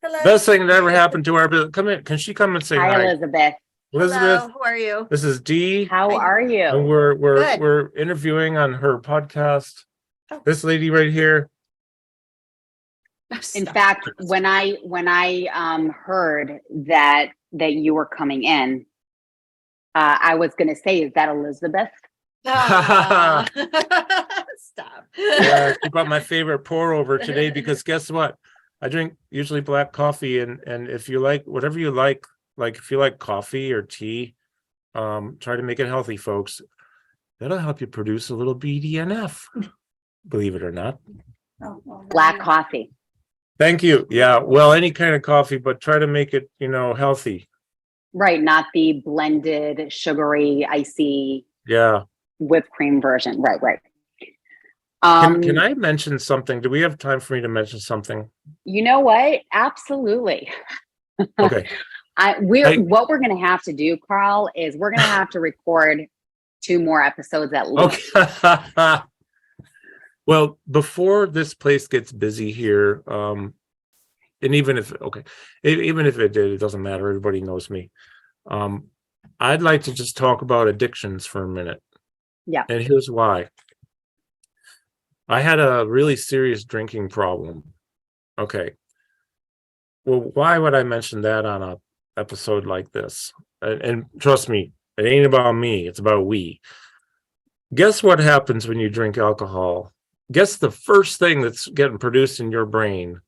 Hello. best thing that ever happened to our business. Come in. Can she come and say hi? Hi, Elizabeth. Elizabeth, Hello, how are you? this is Dee. How are And you? Good. we're interviewing on her podcast. Oh. This lady right here. In fact, when I heard that you were coming in, I was going to say, is that Elizabeth? Ah. Stop. Yeah, she brought my favorite pour over today, because guess what? I drink usually black coffee, and if you like whatever you like if you like coffee or tea, try to make it healthy, folks. That'll help you produce a little BDNF, believe it or not. Black coffee. Thank you. Yeah, well, any kind of coffee, but try to make it, healthy. Right, not the blended, sugary, icy, Yeah. whipped cream version. Right. Can I mention something? Do we have time for me to mention something? You know what? Absolutely. Okay. What we're going to have to do, Karl, is we're going to have to record 2 more episodes at least. Okay. Well, before this place gets busy here, and even if it did, it doesn't matter. Everybody knows me. I'd like to just talk about addictions for a minute. Yeah. And here's why. I had a really serious drinking problem. Okay. Well, why would I mention that on a episode like this? And trust me, it ain't about me. It's about we. Guess what happens when you drink alcohol? Guess the first thing that's getting produced in your brain?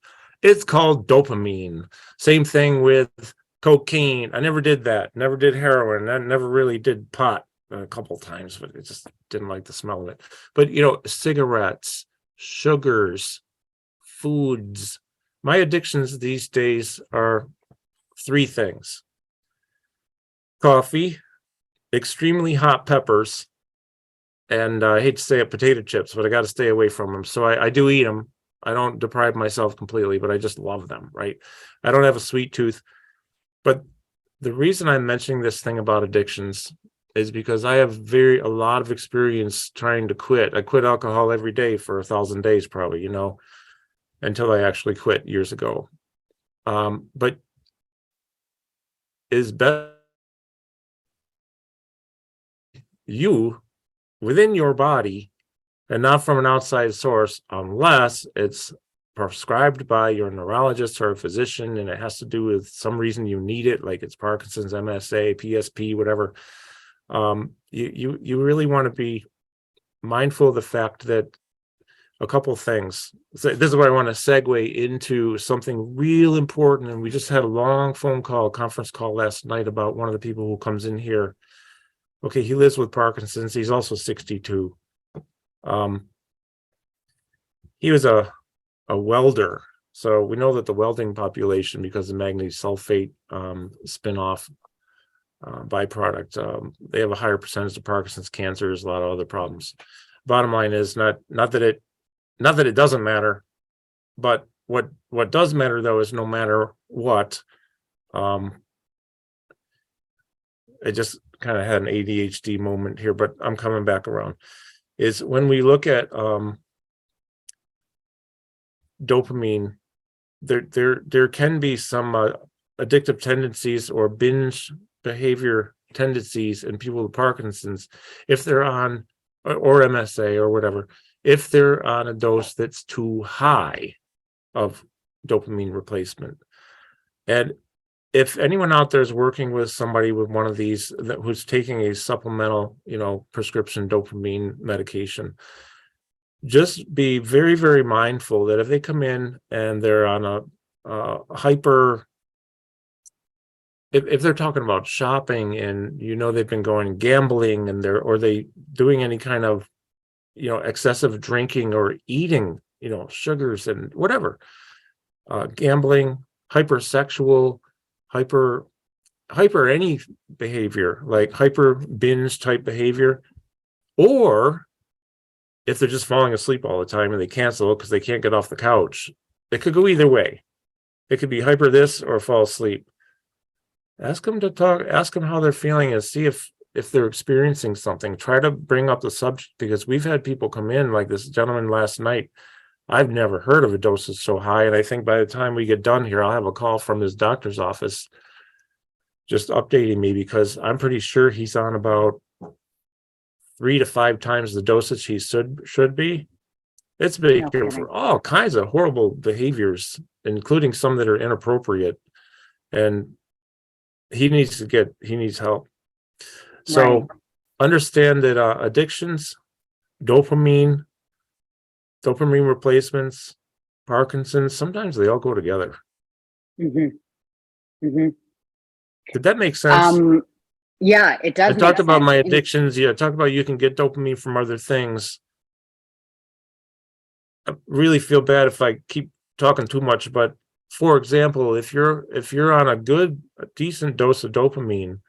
It's called dopamine. Same thing with cocaine. I never did that. Never did heroin. I never really did pot. A couple times, but it just didn't like the smell of it. But cigarettes, sugars, foods. My addictions these days are 3 things: coffee, extremely hot peppers, and I hate to say it, potato chips, but I got to stay away from them. So I do eat them. I don't deprive myself completely, but I just love them, right? I don't have a sweet tooth. But the reason I'm mentioning this thing about addictions is because I have a lot of experience trying to quit. I quit alcohol every day for 1,000 days, probably, you know, until I actually quit years ago. But is best you within your body and not from an outside source, unless it's prescribed by your neurologist or a physician and it has to do with some reason you need it, like it's Parkinson's, MSA, PSP, whatever. You really want to be mindful of the fact that a couple things. So this is where I want to segue into something real important. And we just had a long conference call last night about one of the people who comes in here. Okay, he lives with Parkinson's. He's also 62. He was a welder. So we know that the welding population, because of manganese sulfate spin-off byproduct, they have a higher percentage of Parkinson's, cancers, a lot of other problems. Bottom line is not that it doesn't matter, but what does matter though is no matter what, I just kind of had an ADHD moment here, but I'm coming back around, is when we look at dopamine, there can be some addictive tendencies or binge behavior tendencies in people with Parkinson's if they're on, or MSA or whatever, if they're on a dose that's too high of dopamine replacement. And if anyone out there is working with somebody with one of these who's taking a supplemental, prescription dopamine medication, just be very, very mindful that if they come in and they're on a hyper, if they're talking about shopping and they've been going gambling and they doing any kind of excessive drinking or eating sugars and whatever, gambling, hypersexual, hyper any behavior, like hyper binge type behavior, or if they're just falling asleep all the time and they cancel because they can't get off the couch. It could go either way. It could be hyper this or fall asleep. Ask them how they're feeling and see if they're experiencing something. Try to bring up the subject, because we've had people come in, like this gentleman last night. I've never heard of a dosage so high, and I think by the time we get done here, I'll have a call from his doctor's office just updating me, because I'm pretty sure he's on about 3 to 5 times the dosage he should be. It's big for all kinds of horrible behaviors, including some that are inappropriate, and he needs help. So understand that addictions, dopamine replacements, Parkinson's, sometimes they all go together. Mm-hmm. Mm-hmm. Did that make sense? Yeah, it does. I talked about my addictions. Yeah, I talked about you can get dopamine from other things. I really feel bad if I keep talking too much, but for example, if you're on a decent dose of dopamine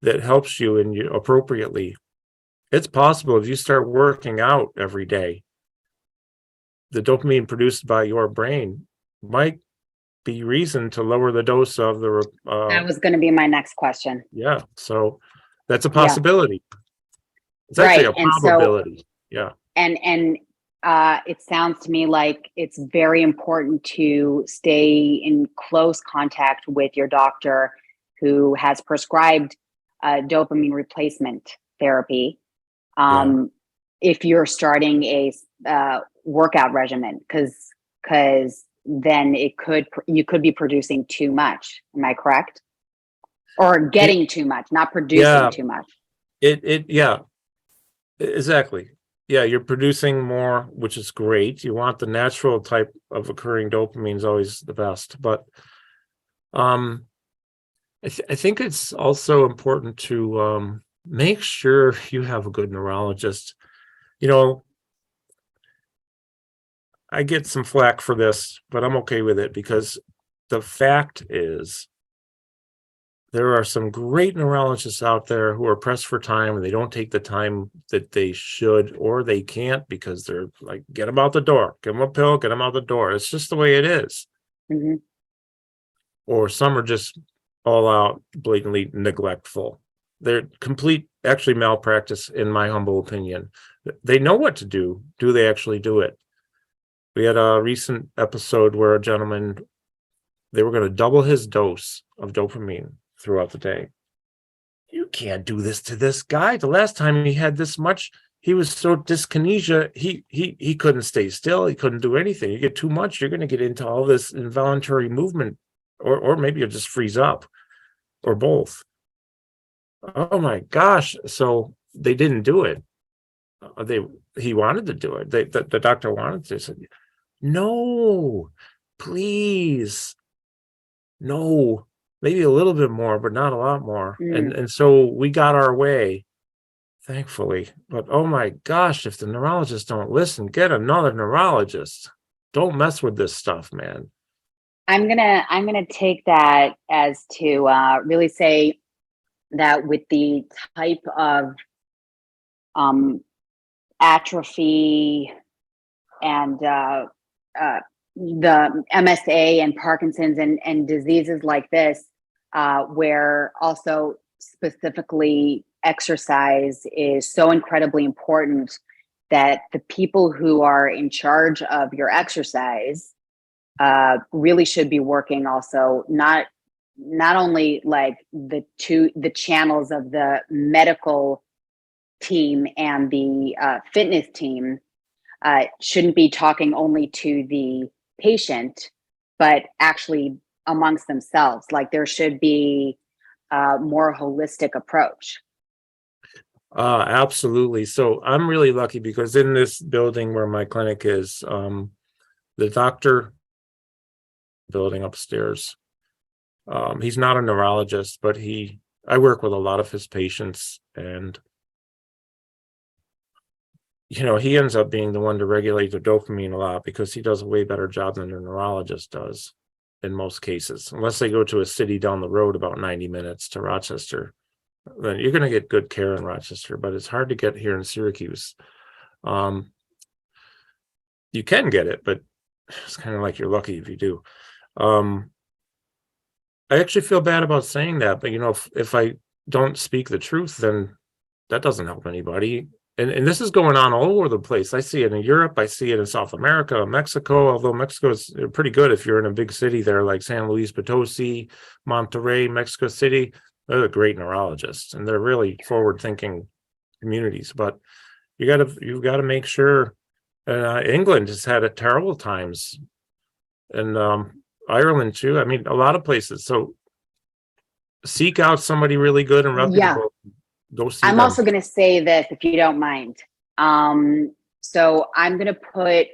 that helps you and you appropriately, it's possible if you start working out every day, the dopamine produced by your brain might be reason to lower the dose of the that was going to be my next question. Yeah, so that's a possibility. It's actually a probability. And it sounds to me like it's very important to stay in close contact with your doctor who has prescribed dopamine replacement therapy. If you're starting a workout regimen, because then you could be producing too much. Am I correct? Or getting too much, not producing too much. Exactly. Yeah, you're producing more, which is great. You want the natural type of occurring dopamine is always the best. But I think it's also important to make sure you have a good neurologist. I get some flack for this, but I'm okay with it, because the fact is there are some great neurologists out there who are pressed for time and they don't take the time that they should, or they can't because they're like, get them out the door, give them a pill, get them out the door. It's just the way it is. Mm-hmm. Or some are just all out, blatantly neglectful. They're complete, actually malpractice, in my humble opinion. They know what to do. Do they actually do it? We had a recent episode where a gentleman, they were going to double his dose of dopamine throughout the day. You can't do this to this guy. The last time he had this much, he was so dyskinesia, he couldn't stay still. He couldn't do anything. You get too much, you're going to get into all this involuntary movement, or maybe you'll just freeze up, or both. Oh my gosh. So they didn't do it. He wanted to do it. The doctor wanted to. Said, no, please. No, maybe a little bit more, but not a lot more. And so we got our way, thankfully. But oh my gosh, if the neurologists don't listen, get another neurologist. Don't mess with this stuff, man. I'm gonna take that as to really say that with the type of atrophy and the MSA and Parkinson's and diseases like this, where also specifically exercise is so incredibly important, that the people who are in charge of your exercise really should be working also not only like the channels of the medical team and the fitness team, shouldn't be talking only to the patient, but actually amongst themselves. Like there should be a more holistic approach. Absolutely. So I'm really lucky because in this building where my clinic is, the doctor building upstairs, he's not a neurologist, but I work with a lot of his patients, and he ends up being the one to regulate the dopamine a lot because he does a way better job than a neurologist does in most cases. Unless they go to a city down the road about 90 minutes to Rochester, then you're going to get good care in Rochester, but it's hard to get here in Syracuse. You can get it, but it's kind of like you're lucky if you do. I actually feel bad about saying that, but if I don't speak the truth, then that doesn't help anybody. And this is going on all over the place. I see it in Europe. I see it in South America, Mexico, although Mexico is pretty good if you're in a big city there like San Luis Potosi, Monterrey, Mexico City. They're great neurologists, and they're really forward-thinking communities. But you've got to make sure. England has had it terrible times, and Ireland too. I mean, a lot of places. So seek out somebody really good and reputable. Yeah. Go see I'm them. also going to say this, if you don't mind. So I'm going to put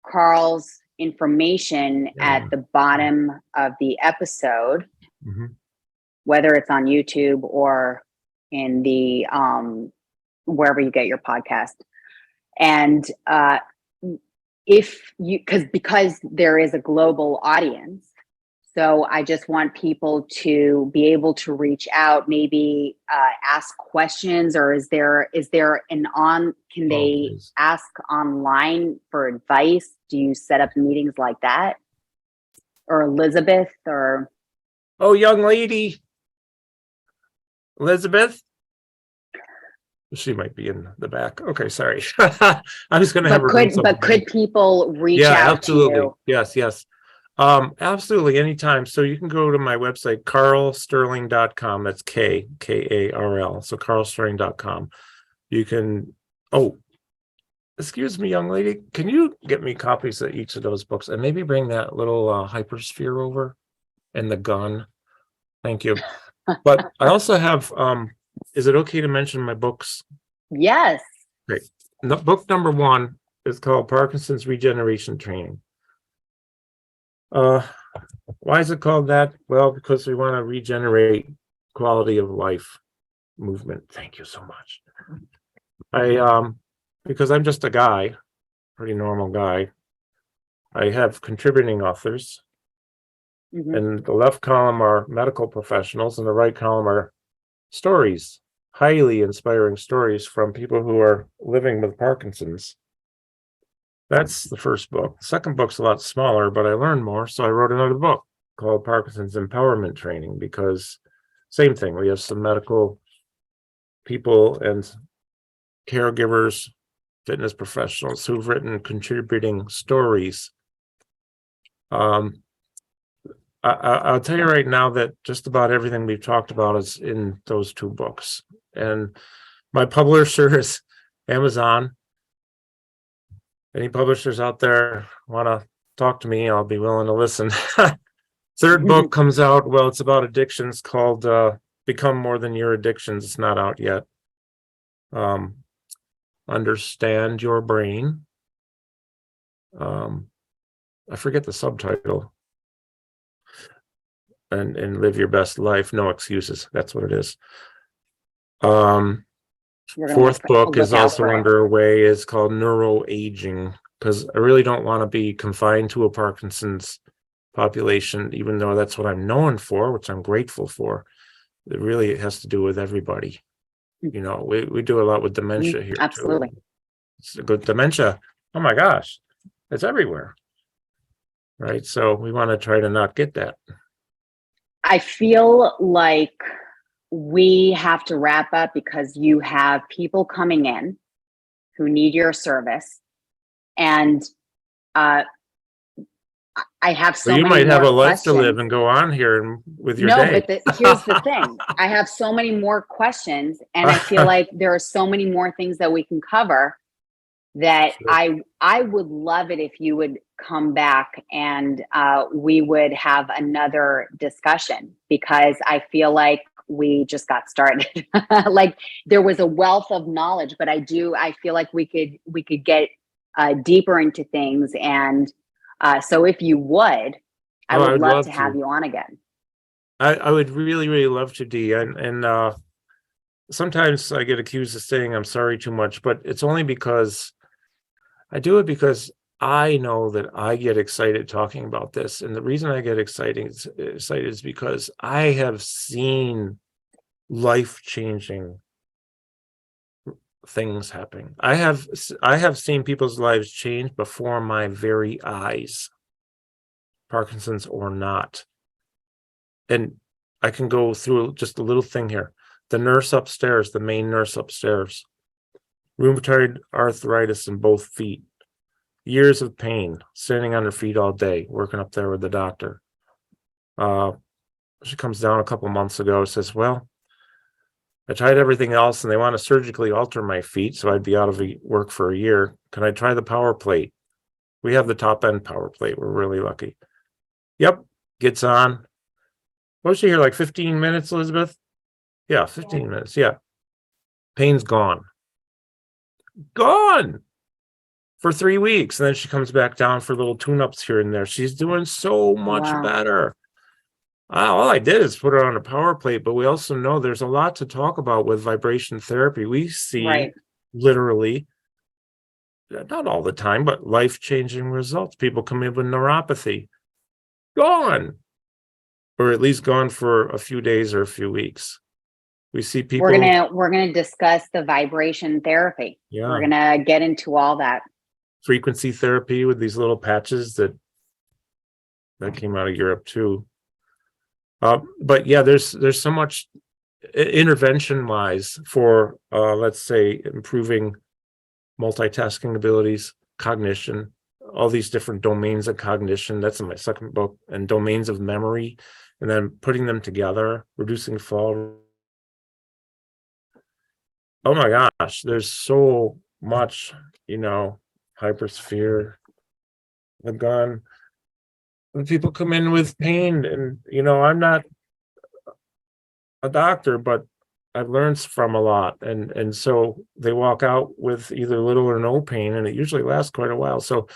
Karl's information at the bottom of the episode, whether it's on YouTube or in the wherever you get your podcast. And because there is a global audience, so I just want people to be able to reach out, maybe ask questions, or can they ask online for advice? Do you set up meetings like that? Or Elizabeth, or? Oh, young lady. Elizabeth? She might be in the back. Okay, sorry. I was going to have her. But could people reach out absolutely. to you? Yes. Absolutely, anytime. So you can go to my website, karlsterling.com. That's Karl. So karlsterling.com. You can, excuse me, young lady. Can you get me copies of each of those books and maybe bring that little hypersphere over and the gun? Thank you. But I also have, is it okay to mention my books? Yes. Great. Book number 1 is called Parkinson's Regeneration Training. Why is it called that? Well, because we want to regenerate quality of life movement. Thank you so much. Because I'm just a guy, pretty normal guy. I have contributing authors, and the left column are medical professionals, and the right column are stories, highly inspiring stories from people who are living with Parkinson's. That's the first book. The second book's a lot smaller, but I learned more, so I wrote another book called Parkinson's Empowerment Training, because same thing, we have some medical people and caregivers, fitness professionals who've written contributing stories. I'll tell you right now that just about everything we've talked about is in those two books. And my publisher is Amazon. Any publishers out there want to talk to me, I'll be willing to listen. Third book comes out, well, it's about addictions, called Become More Than Your Addictions. It's not out yet. Understand Your Brain. I forget the subtitle. And Live Your Best Life, No Excuses. That's what it is. Fourth book is also underway. It's called Neuro-Aging, because I really don't want to be confined to a Parkinson's population, even though that's what I'm known for, which I'm grateful for. It really has to do with everybody. You know, we do a lot with dementia here. Absolutely. Too. It's a good dementia. Oh my gosh, it's everywhere. Right. So we want to try to not get that. I feel like we have to wrap up because you have people coming in who need your service. And I have so many you might have a life questions to live and go on here and with your no, day. but here's the thing. I have so many more questions, and I feel like there are so many more things that we can cover that Sure. I would love it if you would come back and we would have another discussion, because I feel like we just got started. Like there was a wealth of knowledge, but I feel like we could get deeper into things. And so if you would, I would love to have you on again. I would really, really love to, Dee. And sometimes I get accused of saying I'm sorry too much, but it's only because I do it because I know that I get excited talking about this. And the reason I get excited is because I have seen life-changing things happening. I have seen people's lives change before my very eyes, Parkinson's or not. And I can go through just a little thing here. The nurse upstairs, the main nurse upstairs, rheumatoid arthritis in both feet, years of pain, standing on her feet all day, working up there with the doctor. She comes down a couple months ago, says, well, I tried everything else and they want to surgically alter my feet, so I'd be out of work for a year. Can I try the power plate? We have the top end power plate. We're really lucky. Yep, gets on. What was she here, like 15 minutes, Elizabeth? Yeah, 15 minutes, yeah. Pain's gone. Gone! For 3 weeks. And then she comes back down for little tune-ups here and there. She's doing so much better. All I did is put her on a power plate, but we also know there's a lot to talk about with vibration therapy. We see literally, not all the time, but life-changing results. People come in with neuropathy. Gone. Or at least gone for a few days or a few weeks. We see people. We're gonna discuss the vibration therapy. Yeah. We're gonna get into all that. Frequency therapy with these little patches that came out of Europe too. But yeah, there's so much intervention wise for let's say improving multitasking abilities, cognition, all these different domains of cognition. That's in my second book, and domains of memory, and then putting them together, reducing fall. Oh my gosh, there's so much, hypersphere. I've gone when people come in with pain, and I'm not a doctor, but I've learned from a lot, and so they walk out with either little or no pain, and it usually lasts quite a while. So,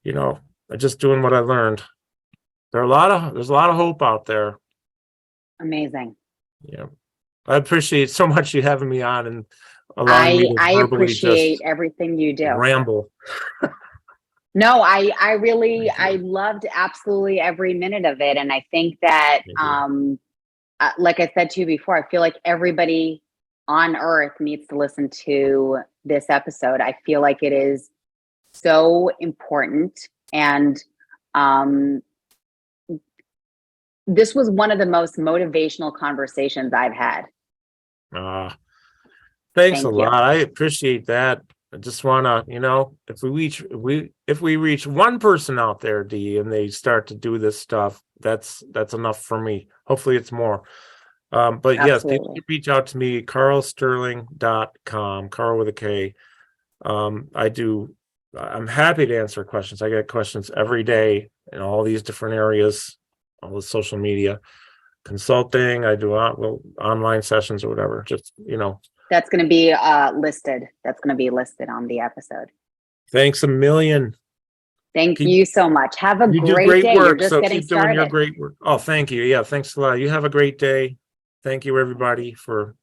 I'm just doing what I learned. There's a lot of hope out there. Amazing. Yeah, I appreciate so much you having me on and allowing me to I verbally appreciate just everything you do. ramble. No, I loved absolutely every minute of it, and I think that like I said to you before, I feel like everybody on earth needs to listen to this episode. I feel like it is so important, and this was one of the most motivational conversations I've had. Thanks Thank a you. lot. I appreciate that. I just want to, if we reach one person out there, Dee, and they start to do this stuff, that's enough for me. Hopefully it's more. But yes, people Absolutely. can reach out to me, karlsterling.com, Karl with a K. I'm happy to answer questions. I get questions every day in all these different areas, all the social media, consulting. I do online sessions or whatever. Just, That's going to be listed. That's going to be listed on the episode. thanks a million. Thank you so much. Have a You do great great day. You're work, just so getting keep doing your started. great work. Oh, thank you. Yeah, thanks a lot. You have a great day. Thank you, everybody, for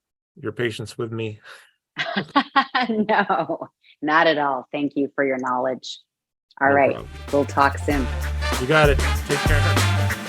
your patience with me. No, not at all. Thank you for your knowledge. All No right. problem. We'll talk soon. You got it. Take care.